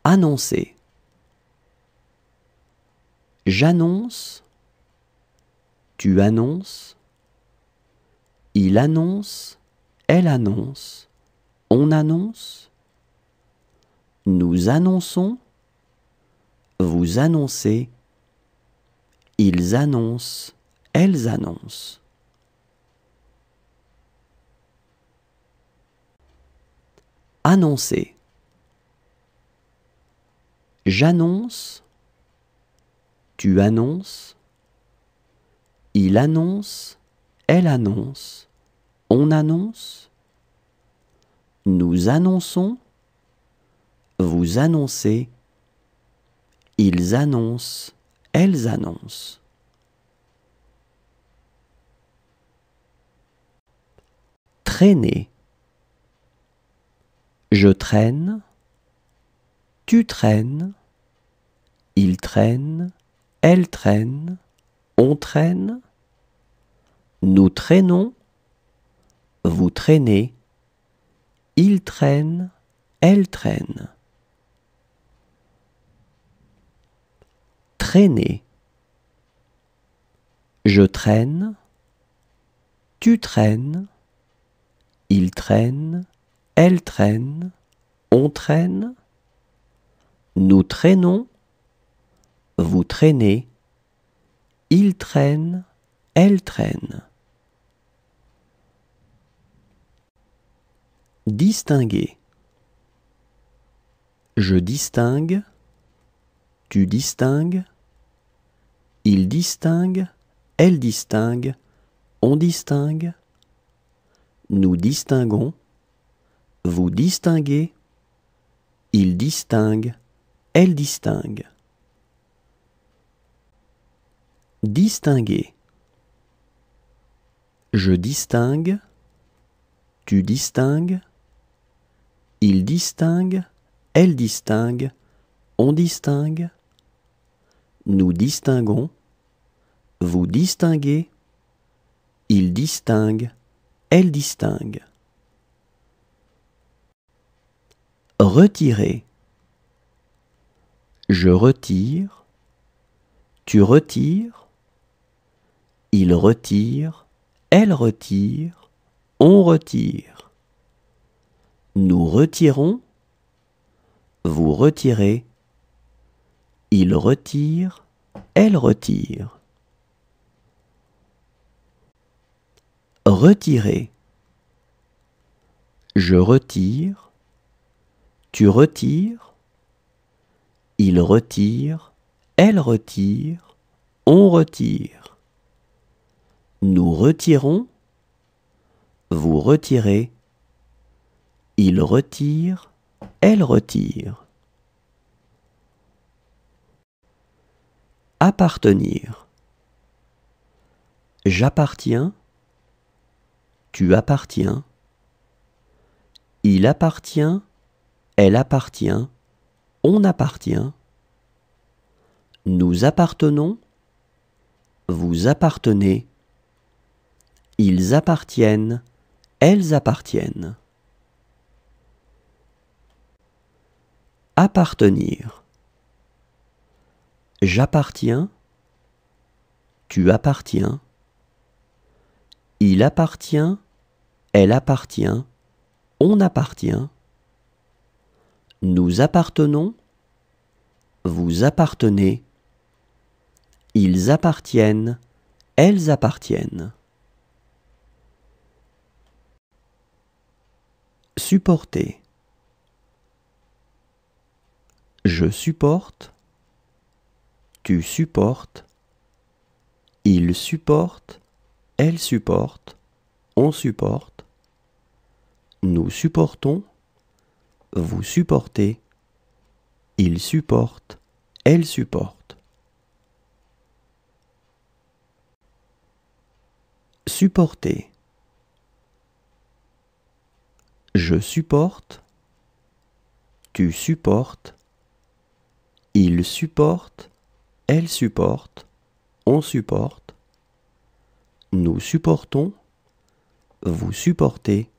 Annoncer. J'annonce. Tu annonces. Il annonce. Elle annonce. On annonce. Nous annonçons. Vous annoncez. Ils annoncent. Elles annoncent. Annoncer. J'annonce. Tu annonces. Il annonce. Elle annonce. On annonce. Nous annonçons. Vous annoncez. Ils annoncent. Elles annoncent. Traîner. Je traîne. Tu traînes. Il traîne. Elle traîne. On traîne. Nous traînons. Vous traînez. Il traîne. Elle traîne. Traîner. Je traîne. Tu traînes. Il traîne. Elle traîne. On traîne. Nous traînons. Vous traînez. Il traîne. Elle traîne. Distinguer. Je distingue. Tu distingues. Il distingue. Elle distingue. On distingue. Nous distinguons. Vous distinguez. Il distingue. Elle distingue. Distinguer. Je distingue. Tu distingues. Il distingue. Elle distingue. On distingue. Nous distinguons. Vous distinguez. Il distingue. Elle distingue. Retirer. Je retire. Tu retires. Il retire. Elle retire. On retire. Nous retirons. Vous retirez. Il retire. Elle retire. Retirer. Je retire. Tu retires. Il retire. Elle retire. On retire. Nous retirons. Vous retirez. Il retire. Elle retire. Appartenir. J'appartiens. Tu appartiens. Il appartient. Elle appartient. On appartient. Nous appartenons. Vous appartenez. Ils appartiennent. Elles appartiennent. Appartenir. J'appartiens. Tu appartiens. Il appartient. Elle appartient. On appartient. Nous appartenons. Vous appartenez. Ils appartiennent. Elles appartiennent. Supporter. Je supporte. Tu supportes. Il supporte. Elle supporte. On supporte. Nous supportons. Vous supportez. Il supporte. Elle supporte. Supporter. Je supporte. Tu supportes. Il supporte. Elle supporte. On supporte. Nous supportons. Vous supportez.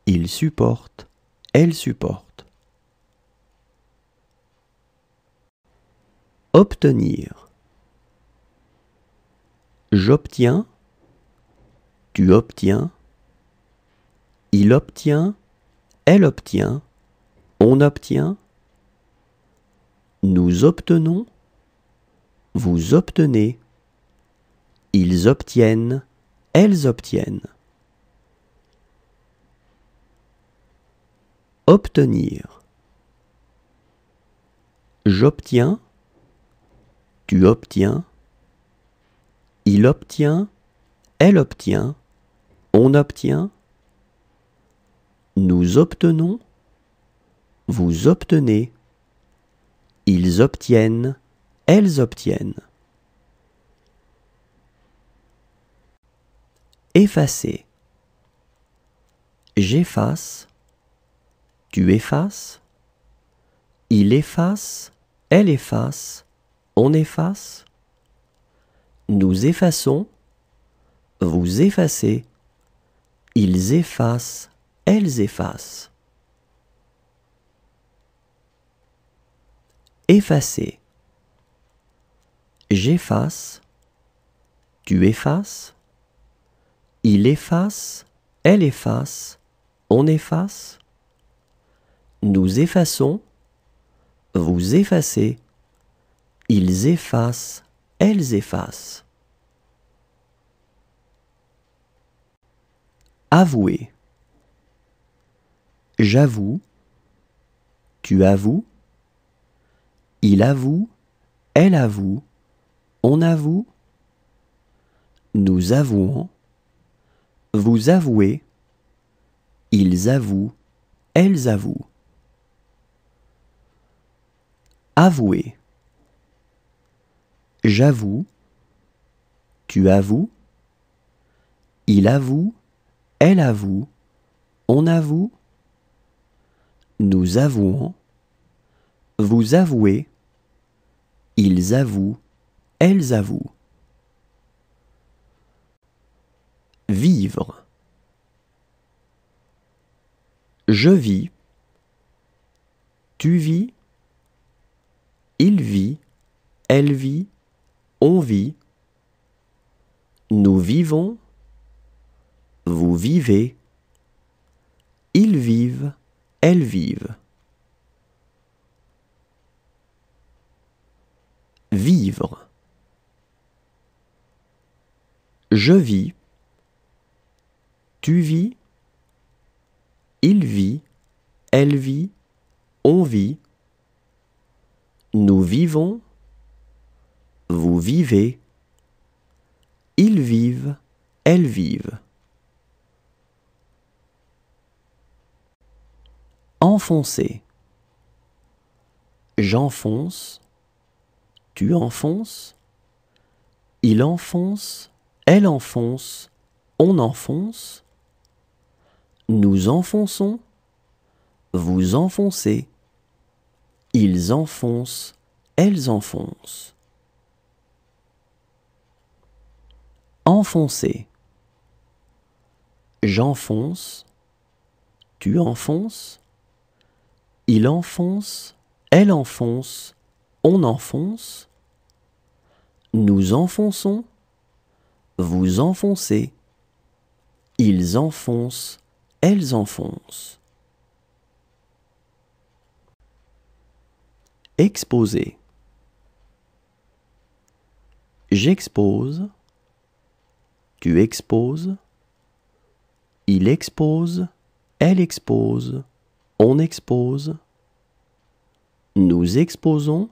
Il supporte. Elle supporte. Obtenir. J'obtiens, tu obtiens, il obtient, elle obtient, on obtient, nous obtenons, vous obtenez, ils obtiennent, elles obtiennent. Obtenir. J'obtiens, tu obtiens, il obtient, elle obtient, on obtient, nous obtenons, vous obtenez, ils obtiennent, elles obtiennent. Effacer. J'efface, tu effaces, il efface, elle efface, on efface, nous effaçons, vous effacez, ils effacent, elles effacent. Effacer. J'efface, tu effaces, il efface, elle efface, on efface, nous effaçons, vous effacez, ils effacent, elles effacent. Avouer. J'avoue, tu avoues, il avoue, elle avoue, on avoue, nous avouons, vous avouez, ils avouent, elles avouent. Avouer. J'avoue, tu avoues, il avoue, elle avoue, on avoue, nous avouons, vous avouez, ils avouent, elles avouent. Vivre. Je vis, tu vis, il vit, elle vit, on vit, nous vivons, vous vivez, ils vivent, elles vivent. Vivre. Je vis, tu vis, il vit, elle vit, on vit, nous vivons, vous vivez, ils vivent, elles vivent. Enfoncer. J'enfonce, tu enfonces, il enfonce, elle enfonce, on enfonce, nous enfonçons, vous enfoncez, ils enfoncent, elles enfoncent. Enfoncer. J'enfonce, tu enfonces, il enfonce, elle enfonce, on enfonce, nous enfonçons, vous enfoncez, ils enfoncent, elles enfoncent. Exposer. J'expose, tu exposes, il expose, elle expose, on expose, nous exposons,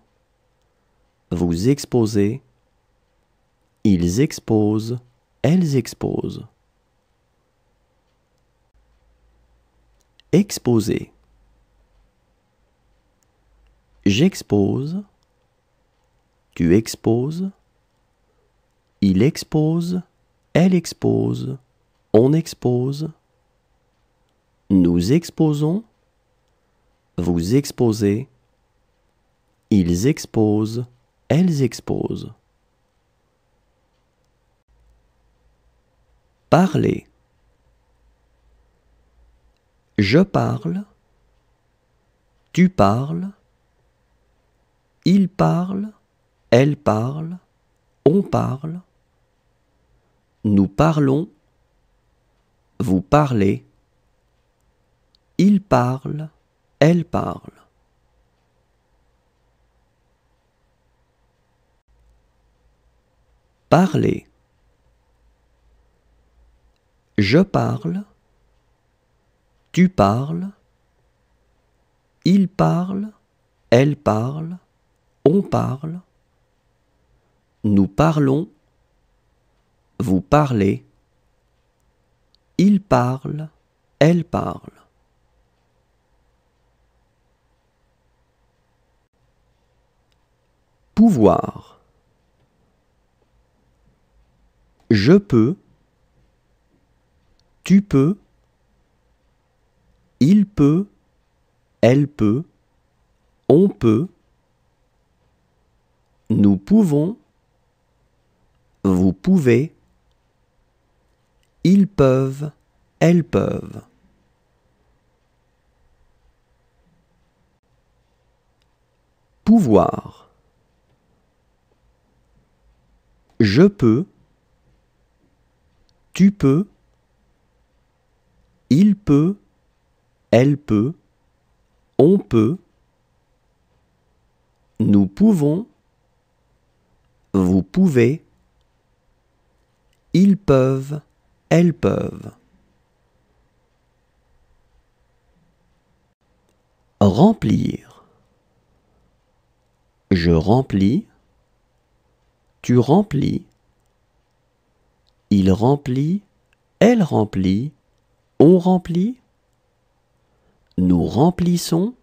vous exposez, ils exposent, elles exposent. Exposer. J'expose, tu exposes, il expose, elle expose, on expose, nous exposons, vous exposez, ils exposent, elles exposent. Parler. Je parle, tu parles, il parle, elle parle, on parle, nous parlons, vous parlez, il parle, elle parle. Parler. Je parle, tu parles, il parle, elle parle, on parle, nous parlons, vous parlez, il parle, elle parle. Pouvoir. Je peux, tu peux, il peut, elle peut, on peut, nous pouvons, vous pouvez, ils peuvent, elles peuvent. Pouvoir. Je peux, tu peux, il peut, elle peut, on peut, nous pouvons, vous pouvez, ils peuvent, elles peuvent. Remplir. Je remplis, tu remplis, il remplit, elle remplit, on remplit, nous remplissons,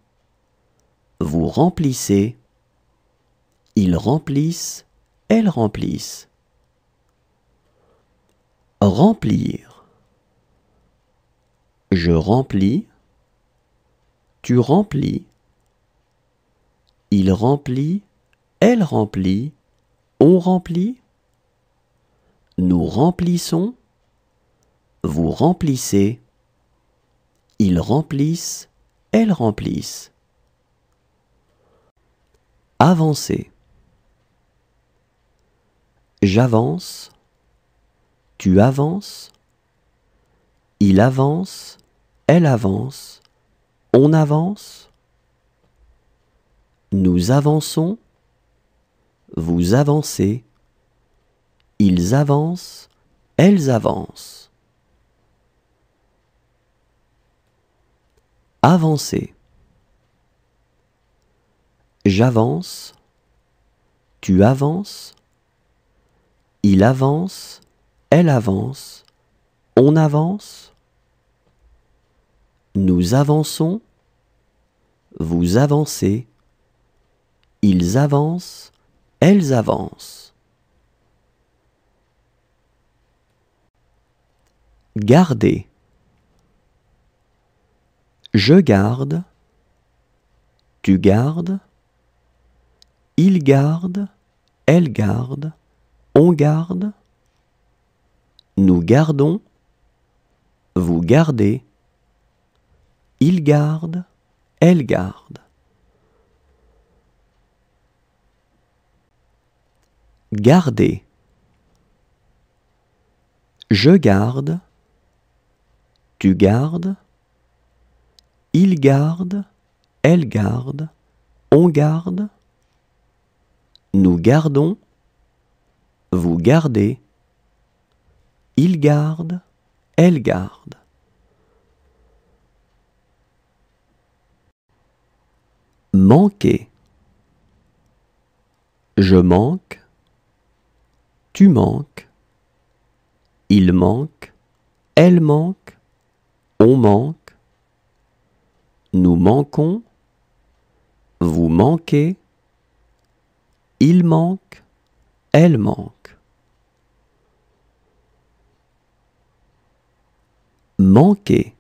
vous remplissez, ils remplissent, elles remplissent. Remplir. Je remplis, tu remplis, il remplit, elle remplit, on remplit, nous remplissons, vous remplissez, ils remplissent, elles remplissent. Avancer. J'avance, tu avances, il avance, elle avance, on avance, nous avançons, vous avancez, ils avancent, elles avancent. Avancer. J'avance, tu avances, il avance, elle avance, on avance, nous avançons, vous avancez, ils avancent, elles avancent. Garder. Je garde, tu gardes, il garde, elle garde, on garde, nous gardons, vous gardez, il garde, elle garde. Garder. Je garde, tu gardes, il garde, elle garde, on garde, nous gardons, vous gardez, il garde, elle garde. Manquer. Je manque, tu manques, il manque, elle manque, on manque, nous manquons, vous manquez, il manque, elle manque. Manquer.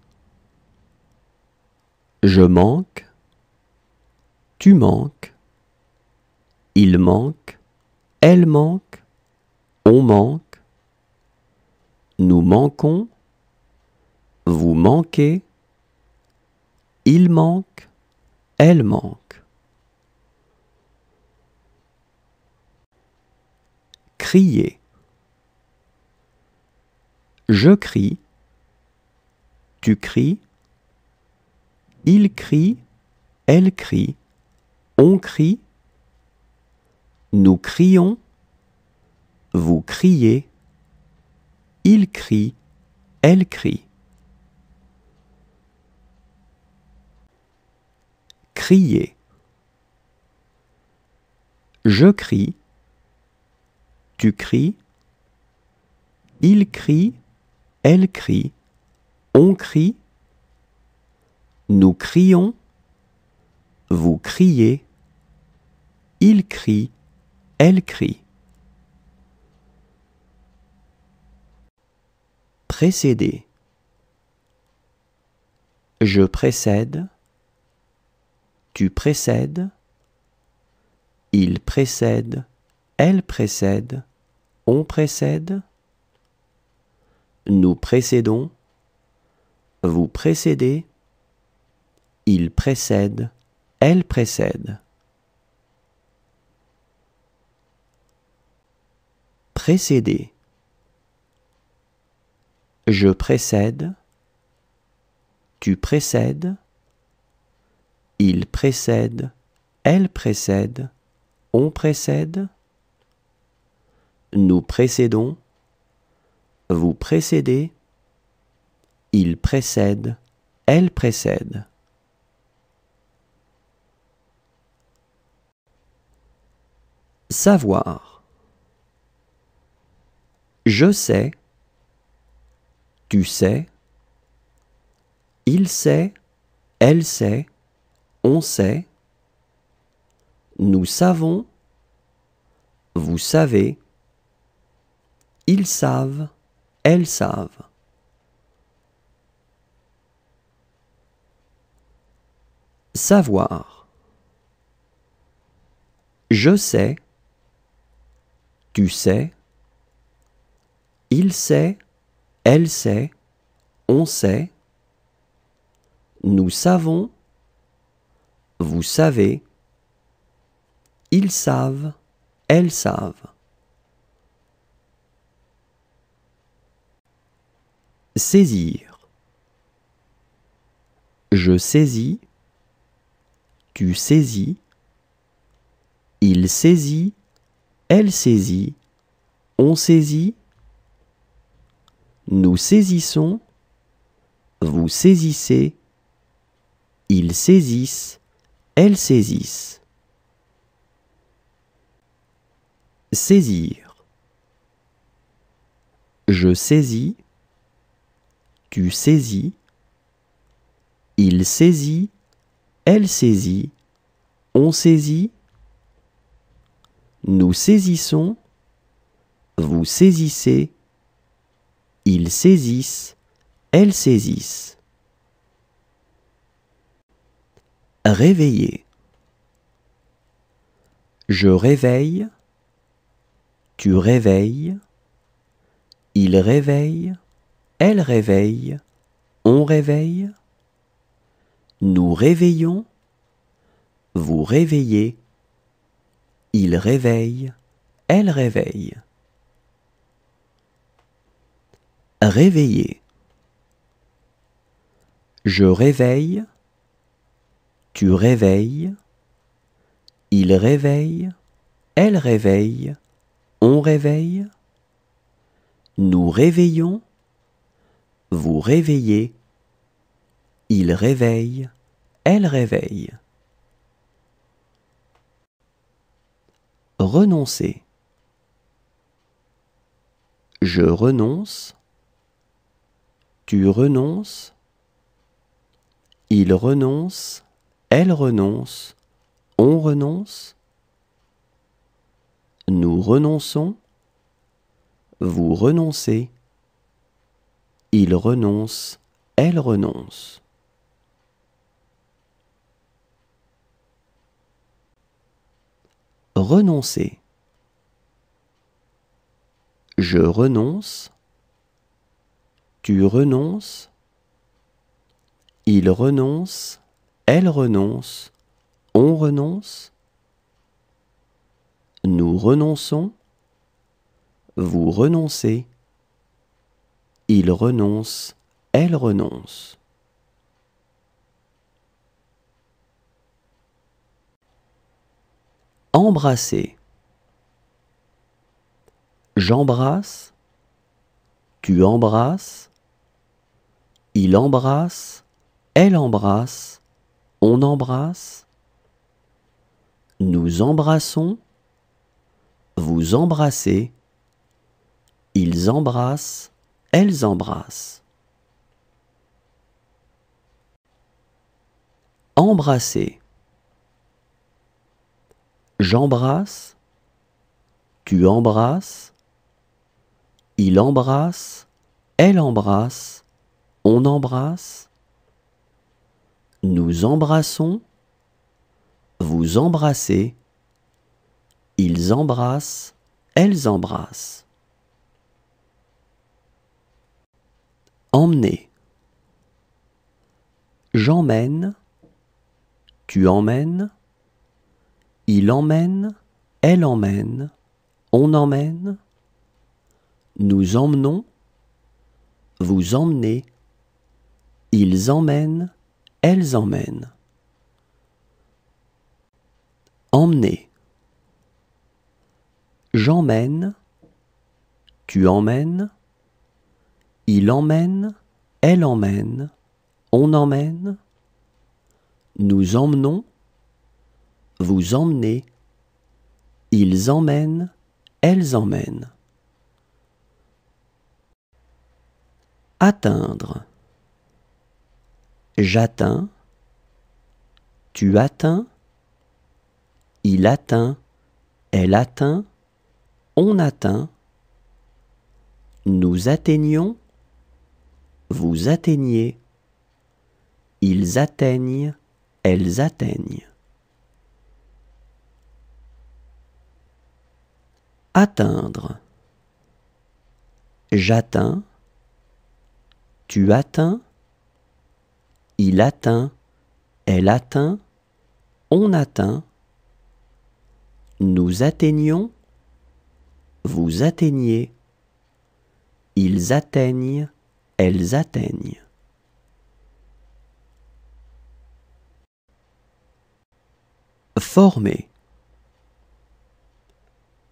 Je manque, tu manques, il manque, elle manque, on manque, nous manquons, vous manquez, il manque, elle manque. crier. Je crie, tu cries, il crie, elle crie, on crie, nous crions, vous criez, il crie, elle crie. Crier. Je crie, tu cries, il crie, elle crie, on crie, nous crions, vous criez, il crie, elle crie. Précéder. Je précède, tu précèdes, il précède, elle précède, on précède, nous précédons, vous précédez, il précède, elle précède. Précéder. Je précède, tu précèdes, il précède, elle précède, on précède, nous précédons, vous précédez, il précède, elle précède. Savoir. Je sais, tu sais, il sait, elle sait, on sait, nous savons, vous savez, ils savent, elles savent. Savoir. Je sais, tu sais, il sait, elle sait, on sait, nous savons, vous savez, ils savent, elles savent. Saisir. Je saisis, tu saisis, il saisit, elle saisit, on saisit, nous saisissons, vous saisissez, ils saisissent, elles saisissent. Saisir. Je saisis, tu saisis, il saisit, elle saisit, on saisit, nous saisissons, vous saisissez, ils saisissent, elles saisissent. Réveiller. Je réveille, tu réveilles, il réveille, elle réveille, on réveille, nous réveillons, vous réveillez, il réveille, elle réveille. Réveiller. Je réveille, tu réveilles, il réveille, elle réveille, on réveille, nous réveillons, vous réveillez, il réveille, elle réveille. Renoncer. Je renonce, tu renonces, il renonce, elle renonce, on renonce, nous renonçons, vous renoncez, il renonce, elle renonce. Renoncer. Je renonce, tu renonces, il renonce, elle renonce, on renonce, nous renonçons, vous renoncez, il renonce, elle renonce. Embrasser. J'embrasse, tu embrasses, il embrasse, elle embrasse, on embrasse, nous embrassons, vous embrassez, ils embrassent, elles embrassent. Embrasser. J'embrasse, tu embrasses, il embrasse, elle embrasse, on embrasse, nous embrassons, vous embrassez, ils embrassent, elles embrassent. Emmener. J'emmène, tu emmènes, il emmène, elle emmène, on emmène, nous emmenons, vous emmenez, ils emmènent, elles emmènent. Emmener. J'emmène, tu emmènes, il emmène, elle emmène, on emmène, nous emmenons, vous emmenez, ils emmènent, elles emmènent. Atteindre. J'atteins, tu atteins, il atteint, elle atteint, on atteint, nous atteignons, vous atteignez, ils atteignent, elles atteignent. Atteindre. J'atteins, tu atteins, il atteint, elle atteint, on atteint, nous atteignons, vous atteignez, ils atteignent, elles atteignent. Former.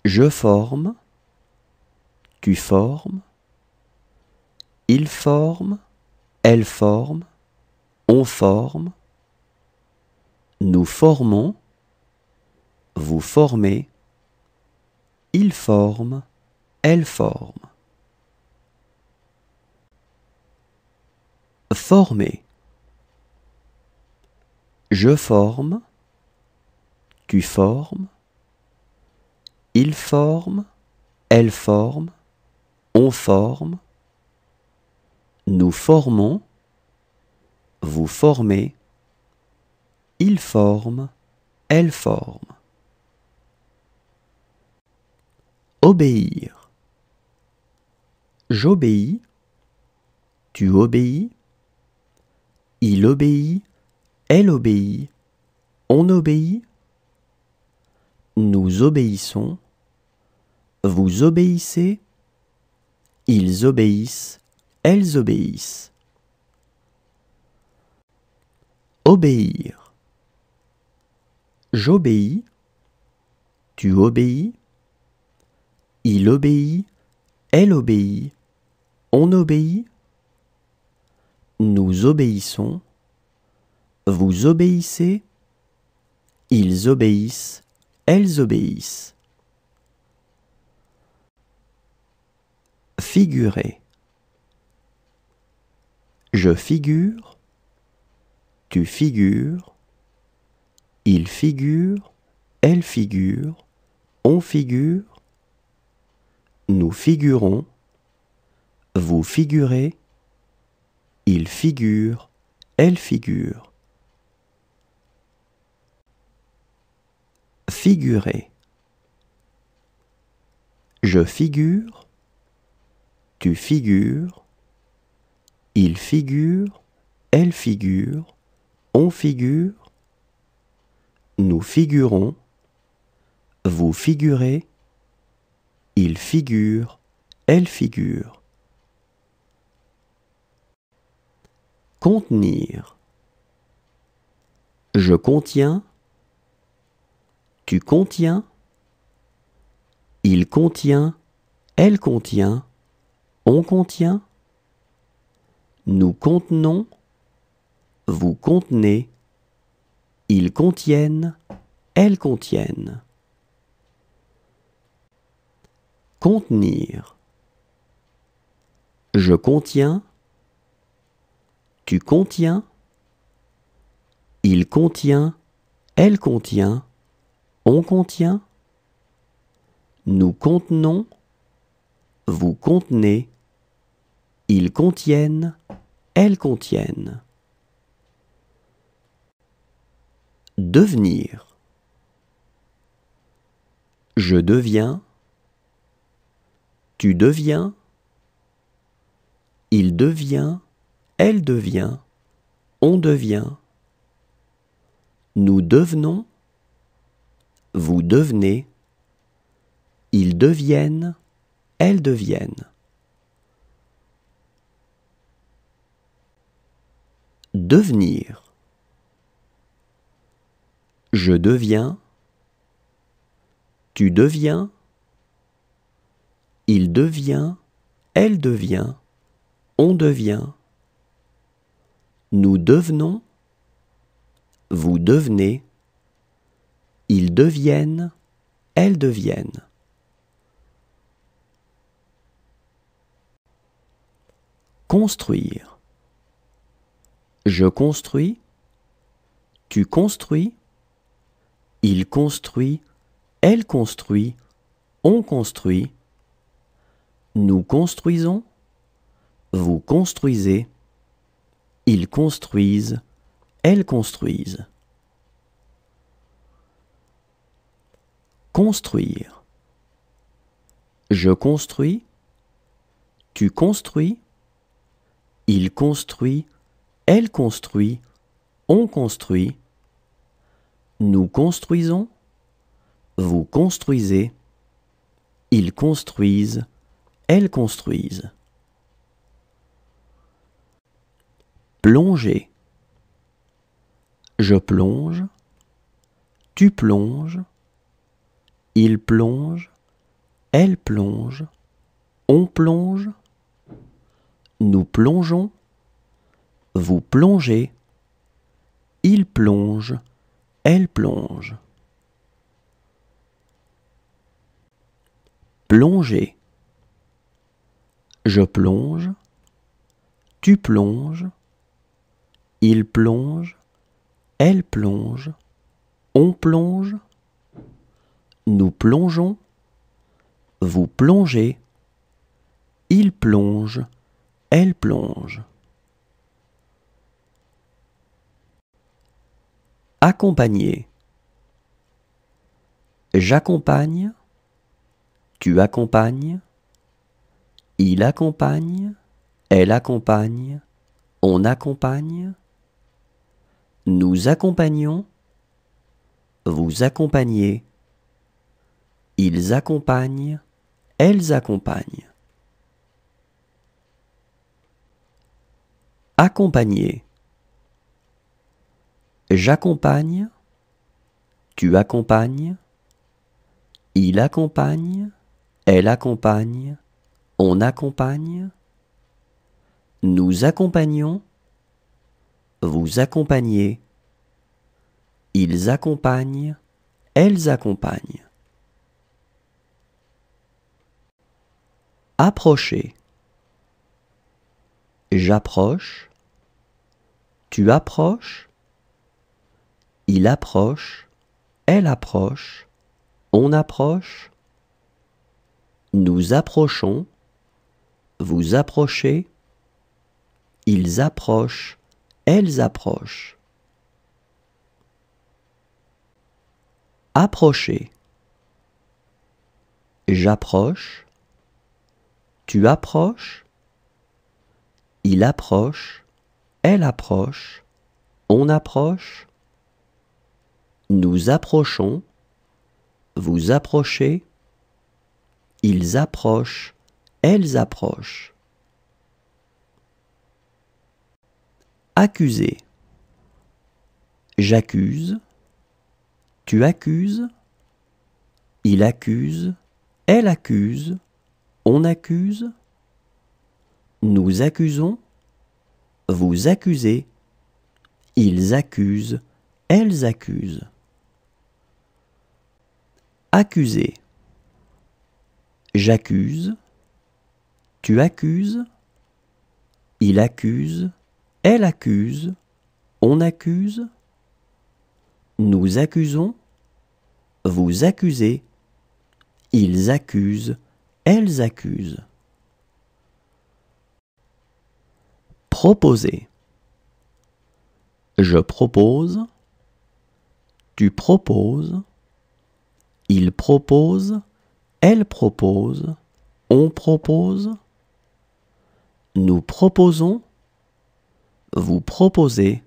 Je forme, tu formes, il forme, elle forme, on forme, nous formons, vous formez, il forme, elle forme. Former. Je forme, tu formes, il forme, elle forme, on forme, nous formons, vous formez, il forme, elle forme. Obéir. J'obéis, tu obéis, il obéit, elle obéit, on obéit, nous obéissons, vous obéissez, ils obéissent, elles obéissent. Obéir. J'obéis, tu obéis, il obéit, elle obéit, on obéit, nous obéissons, vous obéissez, ils obéissent, elles obéissent. Figurer. Je figure, tu figures, il figure, elle figure, on figure, nous figurons, vous figurez, il figure, elle figure. Figurer. Je figure, tu figures, il figure, elle figure, on figure, nous figurons, vous figurez, il figure, elle figure. Contenir. Je contiens, tu contiens, il contient, elle contient, on contient, nous contenons, vous contenez, ils contiennent, elles contiennent. Contenir. Je contiens, tu contiens, il contient, elle contient, on contient, nous contenons, vous contenez, ils contiennent, elles contiennent. Devenir. Je deviens, tu deviens, il devient, elle devient, on devient, nous devenons, vous devenez, ils deviennent, elles deviennent. Devenir. Je deviens, tu deviens, il devient, elle devient, on devient, nous devenons, vous devenez, ils deviennent, elles deviennent. Construire. Je construis, tu construis, il construit, elle construit, on construit, nous construisons, vous construisez, ils construisent, elles construisent. Construire. Je construis, tu construis, il construit, elle construit, on construit, nous construisons, vous construisez, ils construisent, elles construisent. Plonger. Je plonge, tu plonges, il plonge, elle plonge, on plonge, nous plongeons, vous plongez, il plonge, elle plonge. Plonger. Je plonge, tu plonges, il plonge, elle plonge, on plonge, nous plongeons, vous plongez, il plonge, elle plonge. Accompagner. J'accompagne, tu accompagnes, il accompagne, elle accompagne, on accompagne, nous accompagnons, vous accompagnez, ils accompagnent, elles accompagnent. Accompagner. J'accompagne, tu accompagnes, il accompagne, elle accompagne, on accompagne, nous accompagnons, vous accompagnez, ils accompagnent, elles accompagnent. Approcher. J'approche, tu approches, il approche, elle approche, on approche, nous approchons, vous approchez, ils approchent, elles approchent. Approcher. J'approche, tu approches, il approche, elle approche, on approche, nous approchons, vous approchez, Ils approchent, elles approchent. Accuser. J'accuse, tu accuses, il accuse, elle accuse, on accuse, nous accusons, vous accusez, ils accusent, elles accusent. Accuser. J'accuse, tu accuses, il accuse, elle accuse, on accuse, nous accusons, vous accusez, ils accusent, elles accusent. Proposer. Je propose, tu proposes, il propose, elle propose, on propose, nous proposons, vous proposez,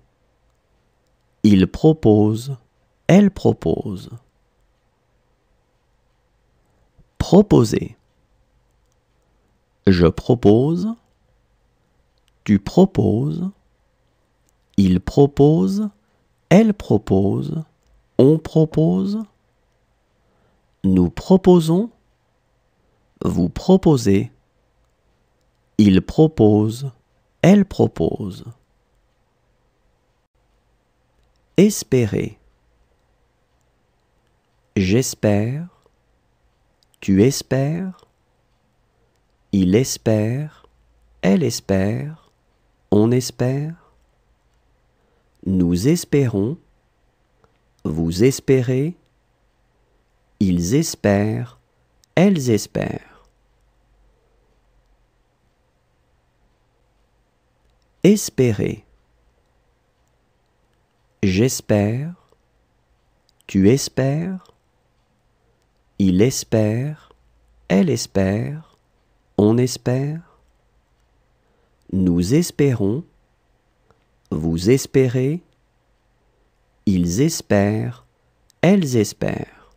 il propose, elle propose. Proposer. Je propose, tu proposes, il propose, elle propose, on propose, nous proposons, vous proposez, il propose, elle propose. Espérer. J'espère, tu espères, il espère, elle espère, on espère, nous espérons, vous espérez, ils espèrent, elles espèrent. Espérer. J'espère, tu espères, il espère, elle espère, on espère, nous espérons, vous espérez, ils espèrent, elles espèrent.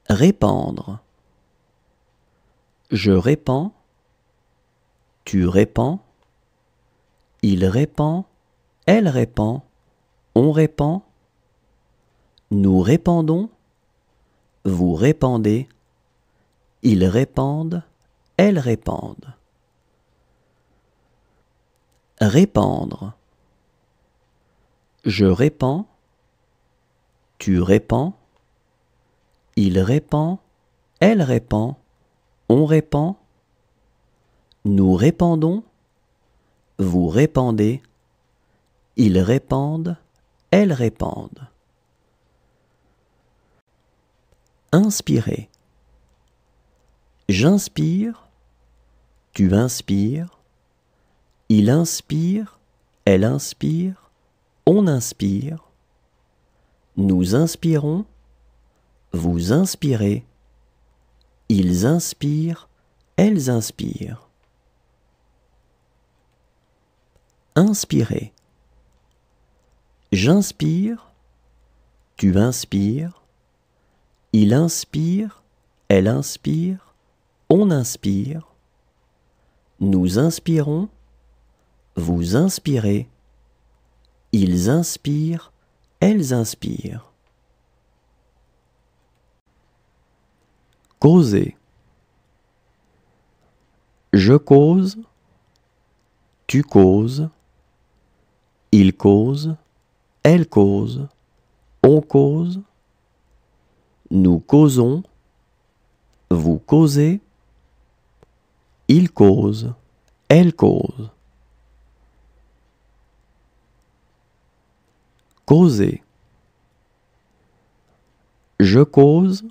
Répandre. Je répands, tu répands, il répand, elle répand, on répand, nous répandons, vous répandez, ils répandent, elles répandent. Répandre. Je répands, tu répands, il répand, elle répand, on répand, nous répandons, vous répandez, ils répandent, elles répandent. Inspirer. J'inspire, tu inspires, il inspire, elle inspire, on inspire, nous inspirons, vous inspirez, ils inspirent, elles inspirent. Inspirer. J'inspire, tu inspires, il inspire, elle inspire, on inspire, nous inspirons, vous inspirez, ils inspirent, elles inspirent. Causer. Je cause, tu causes, il cause, elle cause, on cause, nous causons, vous causez, il cause, elle cause. Causer. Je cause,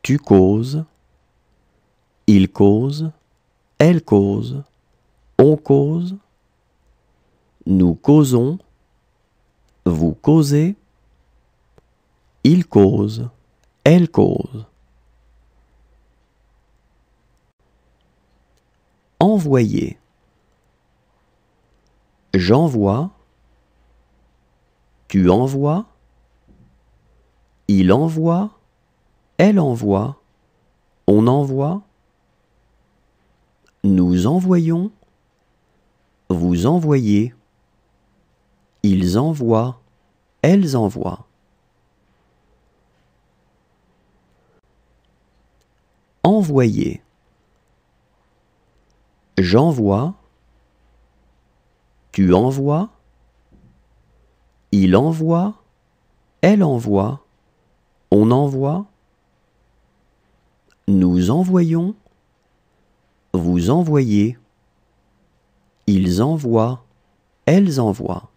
tu causes, il cause, elle cause, on cause, nous causons, vous causez, il cause, elle cause. Envoyer. J'envoie, tu envoies, Il envoie, elle envoie, on envoie. Nous envoyons, vous envoyez. Ils envoient, elles envoient. Envoyer. J'envoie, tu envoies, il envoie, elle envoie, on envoie. Nous envoyons, vous envoyez, ils envoient, elles envoient.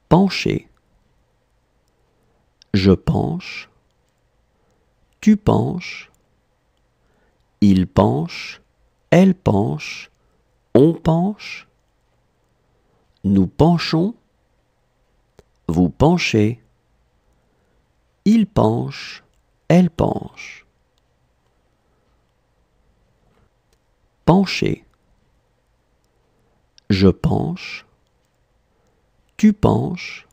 Pencher. Je penche, tu penches, il penche, elle penche, on penche. Nous penchons, vous penchez, il penche, elle penche. Pencher. Je penche, tu penches,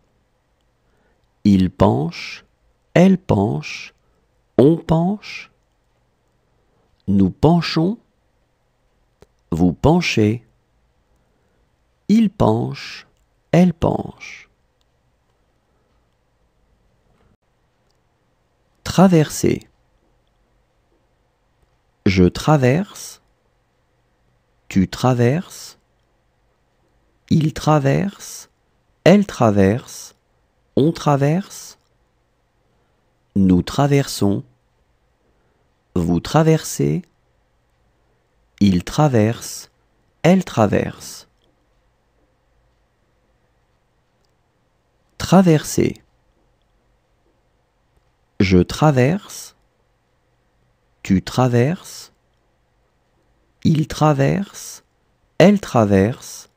il penche, elle penche, on penche. Nous penchons, vous penchez, il penche, elle penche. Traverser. Je traverse, tu traverses, il traverse, elle traverse, on traverse. Nous traversons, vous traversez, il traverse, elle traverse. Traverser. Je traverse, tu traverses, il traverse, elle traverse,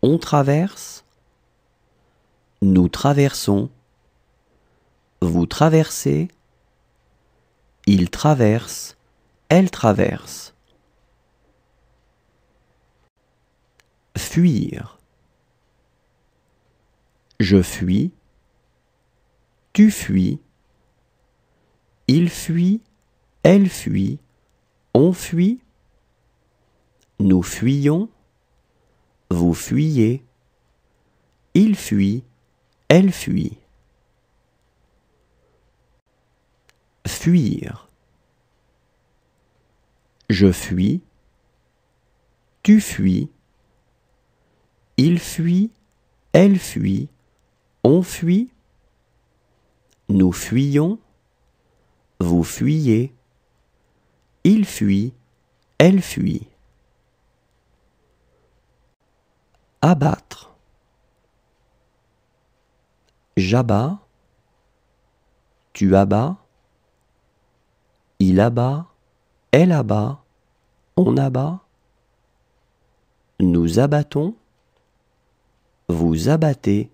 on traverse. Nous traversons, vous traversez, il traverse, elle traverse. Fuir. Je fuis, tu fuis, il fuit, elle fuit, on fuit. Nous fuyons, vous fuyez, il fuit, elle fuit. Fuir. Je fuis, tu fuis, il fuit, elle fuit, on fuit. Nous fuyons, vous fuyez, il fuit, elle fuit. Abattre. J'abats, tu abats, il abat, elle abat, on abat. Nous abattons, vous abattez,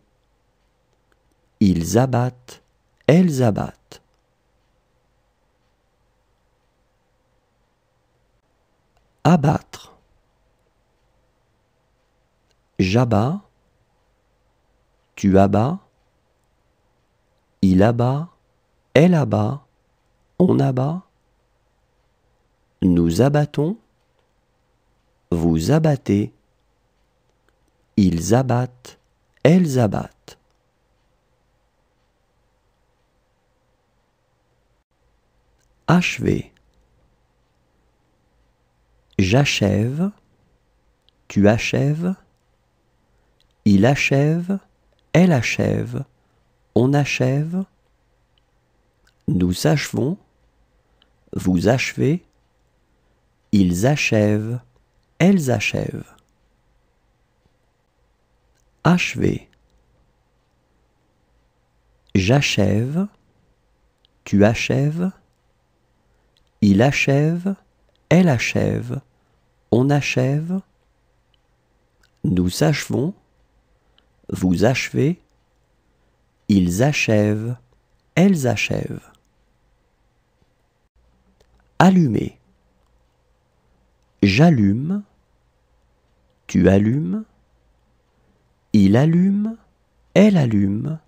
ils abattent, elles abattent. Abattre. J'abats, tu abats, il abat, elle abat, on abat. Nous abattons, vous abattez, ils abattent, elles abattent. Achever. J'achève, tu achèves, il achève, elle achève, on achève. Nous achevons, vous achevez, ils achèvent, elles achèvent. Achever. J'achève, tu achèves, il achève, elle achève, on achève. Nous achevons, vous achevez, ils achèvent, elles achèvent. Allumer. J'allume, tu allumes, il allume, Elle allume,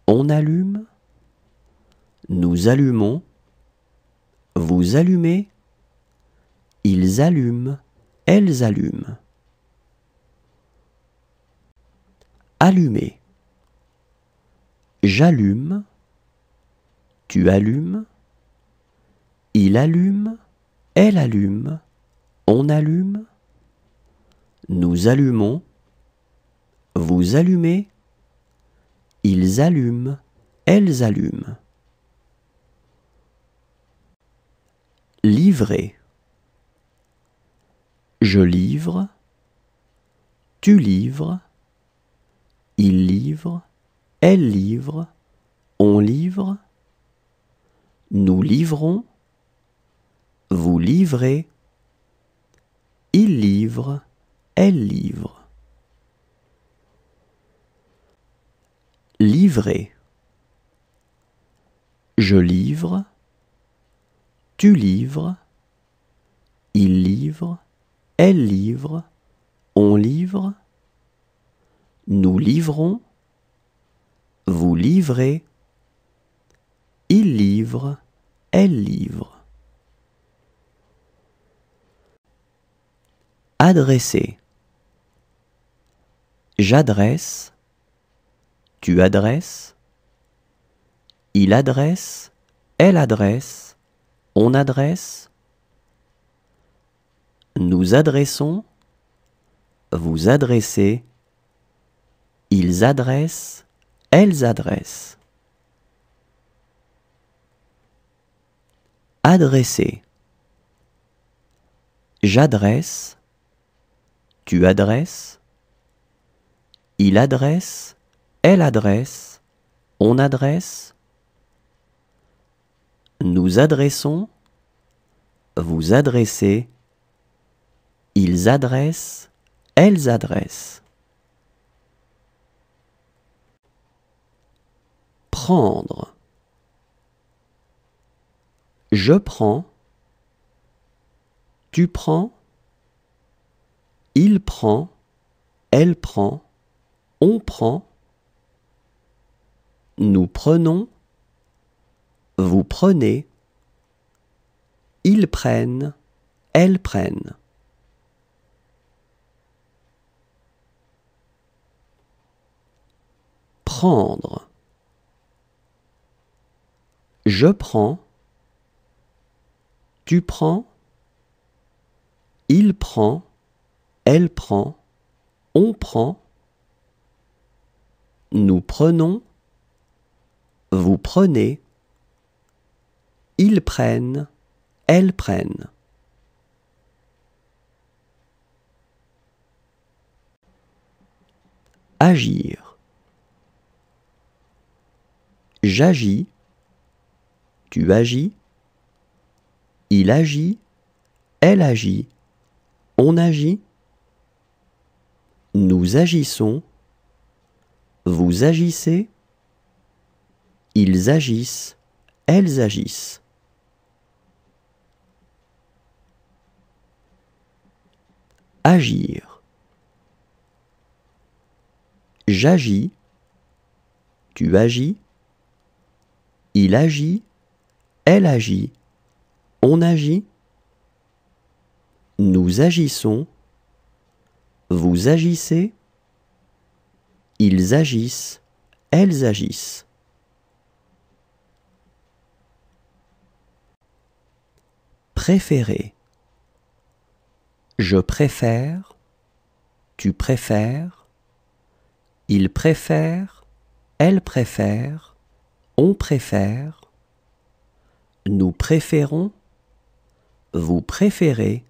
on allume. Nous allumons, vous allumez. Ils allument, elles allument. Allumer. J'allume, tu allumes. Il allume, elle allume, on allume. Nous allumons, vous allumez. Ils allument, elles allument. Livrer. Je livre, tu livres. Il livre, elle livre, on livre. Nous livrons, vous livrez. Il livre, elle livre. Livrer. Je livre, tu livres. Il livre, elle livre, on livre. Nous livrons, vous livrez. Il livre, elle livre. Adresser. J'adresse, tu adresses. Il adresse, elle adresse, on adresse. Nous adressons, vous adressez. Ils adressent, elles adressent. Adresser. J'adresse, tu adresses. Il adresse, elle adresse, on adresse. Nous adressons, vous adressez. Ils adressent, elles adressent. Prendre. Je prends, tu prends. Il prend, elle prend, on prend. Nous prenons, vous prenez. Ils prennent, elles prennent. Prendre. Je prends, tu prends. Il prend, elle prend, on prend. Nous prenons, vous prenez. Ils prennent, elles prennent. Agir. J'agis, tu agis. Il agit, elle agit, on agit. Nous agissons, vous agissez. Ils agissent, elles agissent. Agir. J'agis, tu agis. Il agit, elle agit, on agit. Nous agissons, vous agissez. Ils agissent, elles agissent. Préférer. Je préfère, tu préfères. Il préfère, elle préfère, on préfère. Nous préférons, vous préférez.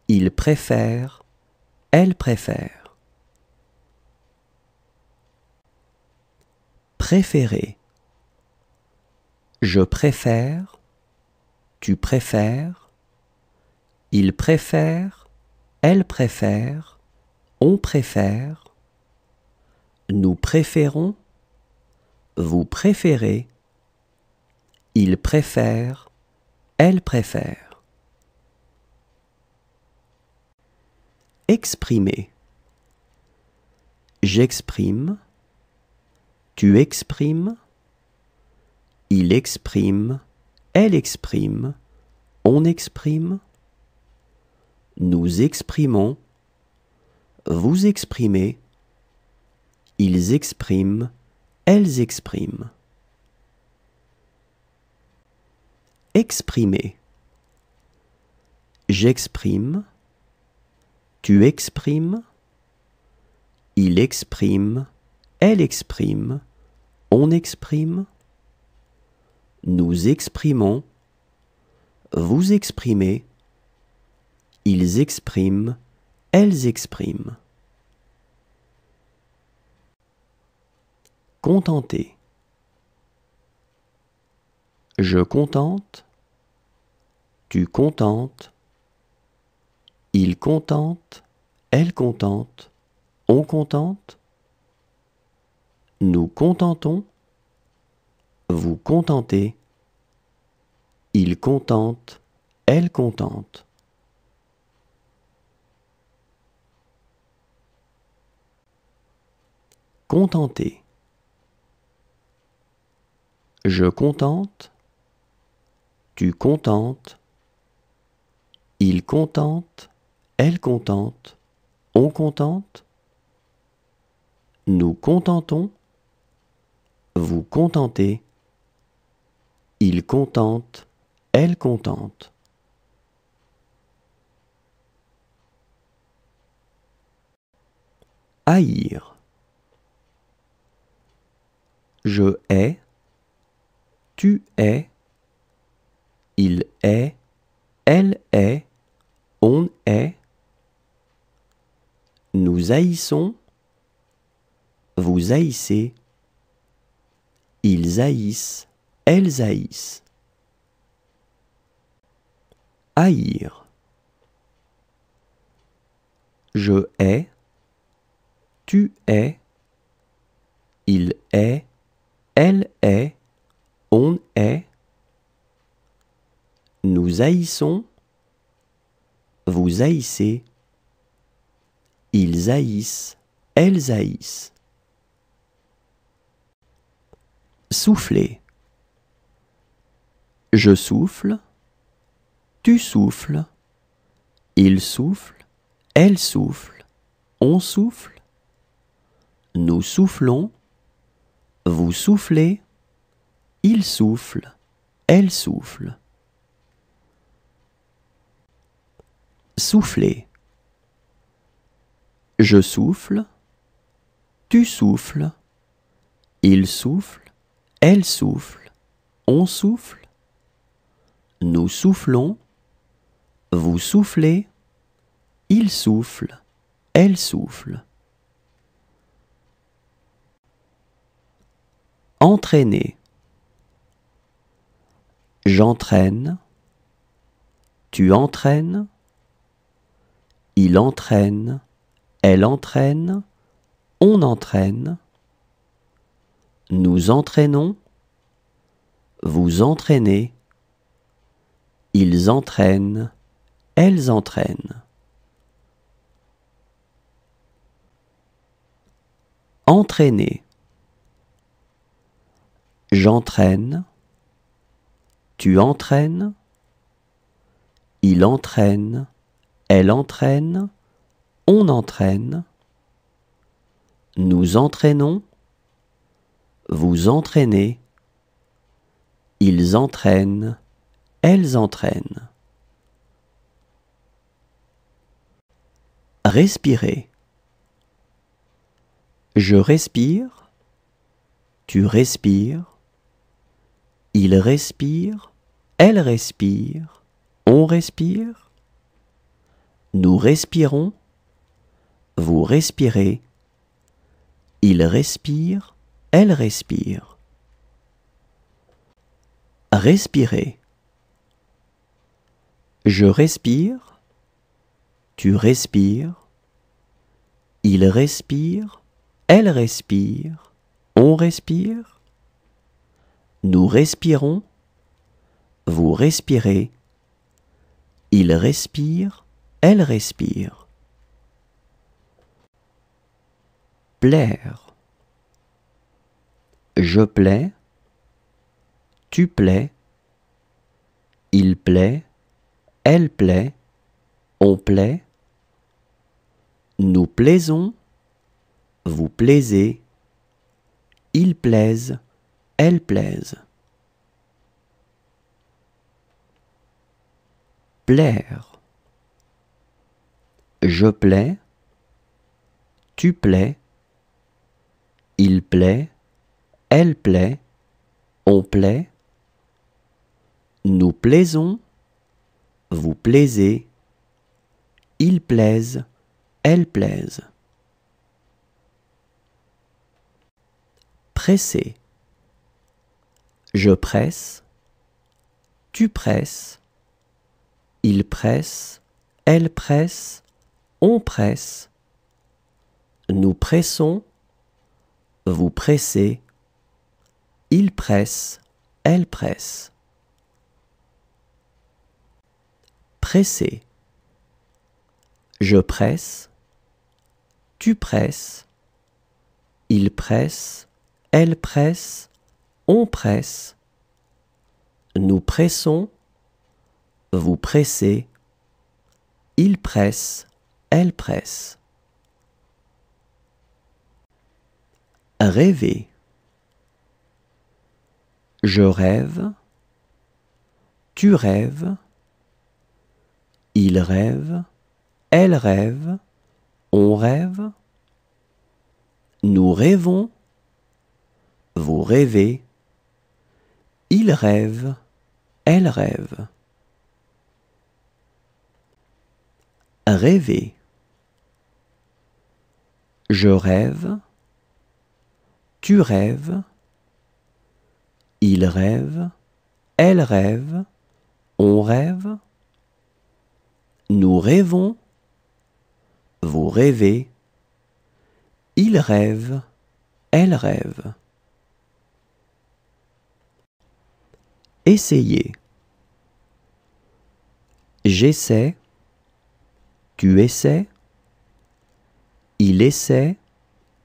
Il préfère, elle préfère. Préférer. Je préfère, tu préfères. Il préfère, elle préfère, on préfère. Nous préférons, vous préférez. Il préfère, elle préfère. Exprimer. J'exprime, tu exprimes, il exprime, elle exprime, on exprime, nous exprimons, vous exprimez, ils expriment, elles expriment. Exprimer. J'exprime, tu exprimes, il exprime, elle exprime, on exprime, nous exprimons, vous exprimez, ils expriment, elles expriment. Contenter. Je contente, tu contentes, il contente, elle contente, on contente, nous contentons, vous contentez, il contente, elle contente. Contenter. Je contente, tu contentes, il contente, elle contente, on contente, nous contentons, vous contentez, il contente, elle contente. Haïr. Je hais, tu hais, il hait, elle hait, on hait, nous haïssons, vous haïssez, ils haïssent, elles haïssent. Haïr. Je hais, tu hais, il hait, elle hait, on hait, nous haïssons, vous haïssez, ils haïssent, elles haïssent. Souffler. Je souffle, tu souffles, il souffle, elle souffle, on souffle, nous soufflons, vous soufflez, il souffle, elle souffle. Souffler. Je souffle, tu souffles, il souffle, elle souffle, on souffle, nous soufflons, vous soufflez, il souffle, elle souffle. Entraîner. J'entraîne, tu entraînes, il entraîne, elle entraîne, on entraîne, nous entraînons, vous entraînez, ils entraînent, elles entraînent. Entraîner. J'entraîne, tu entraînes, il entraîne, elle entraîne, on entraîne, nous entraînons, vous entraînez, ils entraînent, elles entraînent. Respirer. Je respire, tu respires, il respire, elle respire, on respire, nous respirons, vous respirez, il respire, elle respire. Respirer. Je respire, tu respires, il respire, elle respire, on respire, nous respirons, vous respirez, il respire, elle respire. Plaire. Je plais, tu plais, il plaît, elle plaît, on plaît, nous plaisons, vous plaisez, ils plaisent, elles plaisent. Plaire. Je plais, tu plais, il plaît, elle plaît, on plaît, nous plaisons, vous plaisez, ils plaisent, elles plaisent. Presser. Je presse, tu presses, il presse, elle presse, on presse, nous pressons, vous pressez, il presse, elle presse. Presser. Je presse, tu presses, il presse, elle presse, on presse, nous pressons, vous pressez, il presse, elle presse. Rêver. Je rêve, tu rêves, il rêve, elle rêve, on rêve, nous rêvons, vous rêvez, il rêve, elle rêve. Rêver. Je rêve, tu rêves, il rêve, elle rêve, on rêve, nous rêvons, vous rêvez, il rêve, elle rêve. Essayer. J'essaie, tu essaies, il essaie,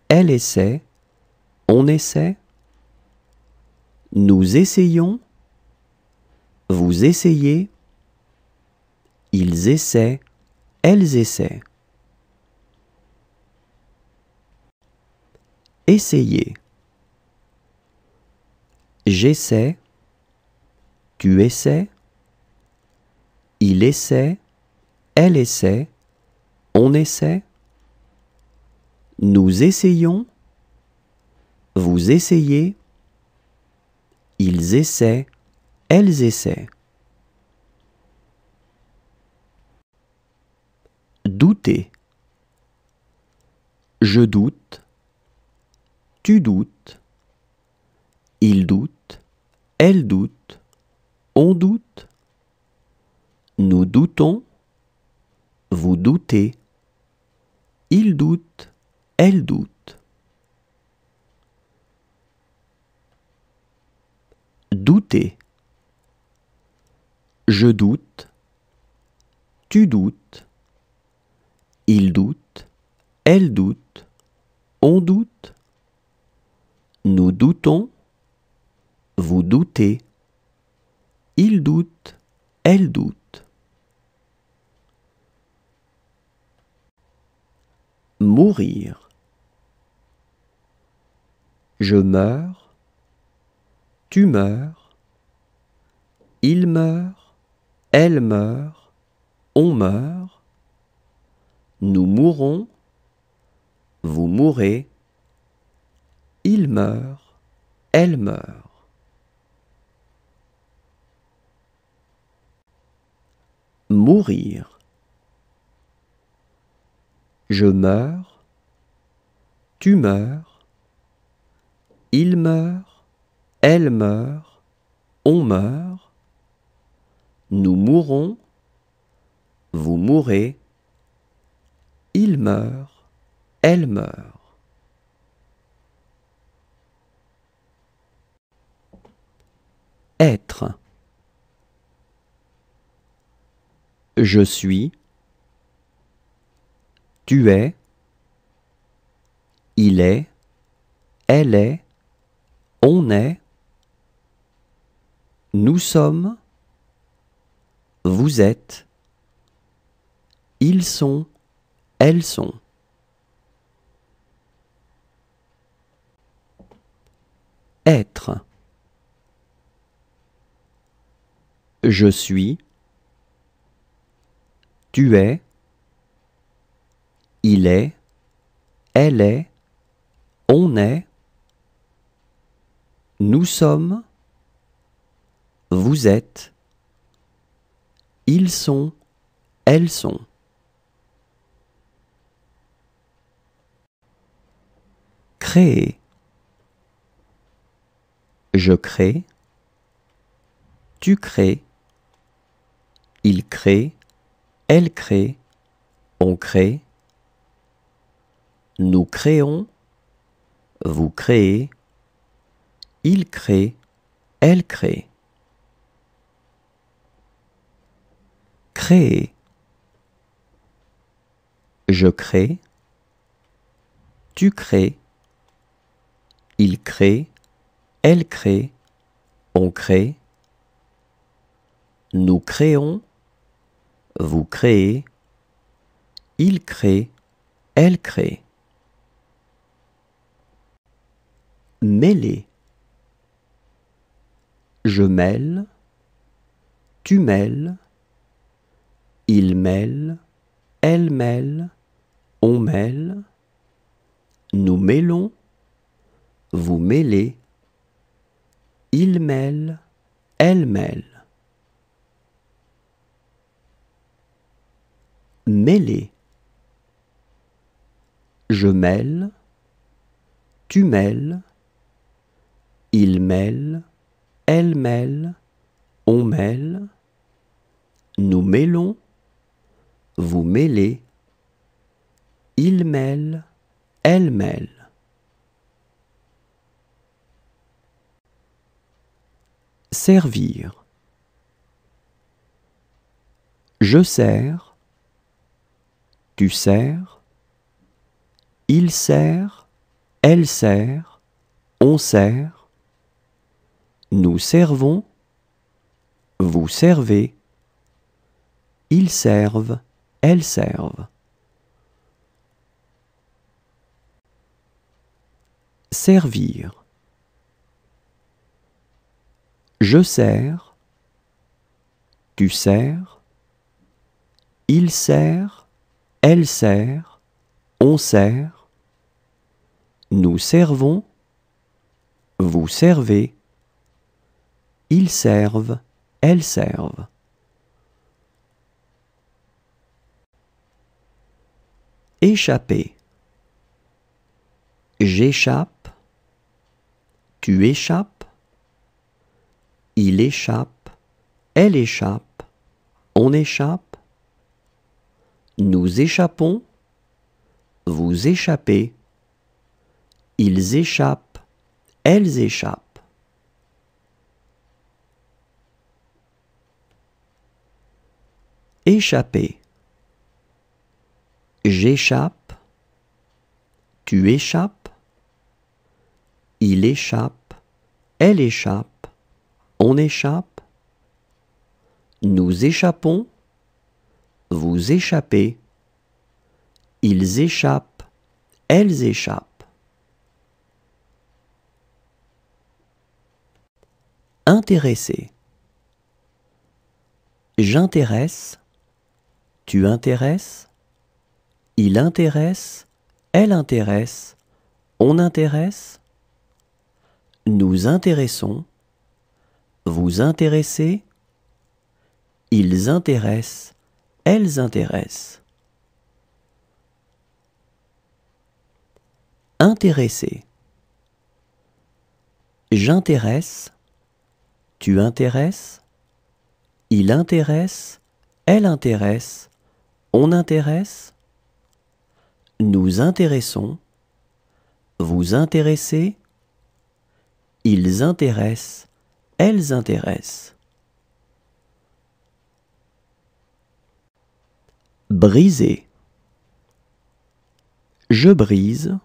elle essaie, on essaie, nous essayons, vous essayez, ils essaient, elles essaient. Essayer. J'essaie, tu essaies, il essaie, elle essaie, on essaie, nous essayons, vous essayez, ils essaient, elles essaient. Douter. Je doute, tu doutes, il doute, elle doute, on doute, nous doutons, vous doutez, il doute, elle doute. Douter. Je doute, tu doutes, il doute, elle doute, on doute, nous doutons, vous doutez, il doute, elle doute. Mourir. Je meurs, tu meurs, il meurt, elle meurt, on meurt, nous mourons, vous mourrez, il meurt, elle meurt. Mourir. Je meurs, tu meurs, il meurt, elle meurt, on meurt, nous mourons, vous mourrez, il meurt, elle meurt. Être. Je suis, tu es, il est, elle est, on est, nous sommes, vous êtes, ils sont, elles sont. Être. Je suis, tu es, il est, elle est, on est, nous sommes, vous êtes, ils sont, elles sont. Créer. Je crée, tu crées, il crée, elle crée, on crée, nous créons, vous créez, il crée, elle crée. Créer. Je crée, tu crées, il crée, elle crée, on crée, nous créons, vous créez, il crée, elle crée. Mêler. Je mêle, tu mêles, il mêle, elle mêle, on mêle, nous mêlons, vous mêlez, il mêle, elle mêle. Mêler. Je mêle, tu mêles, il mêle, elle mêle, on mêle, nous mêlons, vous mêlez, il mêle, elle mêle. Servir. Je sers, tu sers, il sert, elle sert, on sert, nous servons, vous servez, ils servent, elles servent. Servir. Je sers, tu sers, il sert, elle sert, on sert, nous servons, vous servez, ils servent, elles servent. Échapper. J'échappe, tu échappes, il échappe, elle échappe, on échappe, nous échappons, vous échappez, ils échappent, elles échappent. Échapper. J'échappe, tu échappes, il échappe, elle échappe, on échappe, nous échappons, vous échappez, ils échappent, elles échappent. Intéresser. J'intéresse, tu intéresses, il intéresse, elle intéresse, on intéresse, nous intéressons, vous intéressez, ils intéressent, elles intéressent. Intéresser. J'intéresse, tu intéresses, il intéresse, elle intéresse, on intéresse, nous intéressons, vous intéressez, ils intéressent, elles intéressent. Briser. Je brise,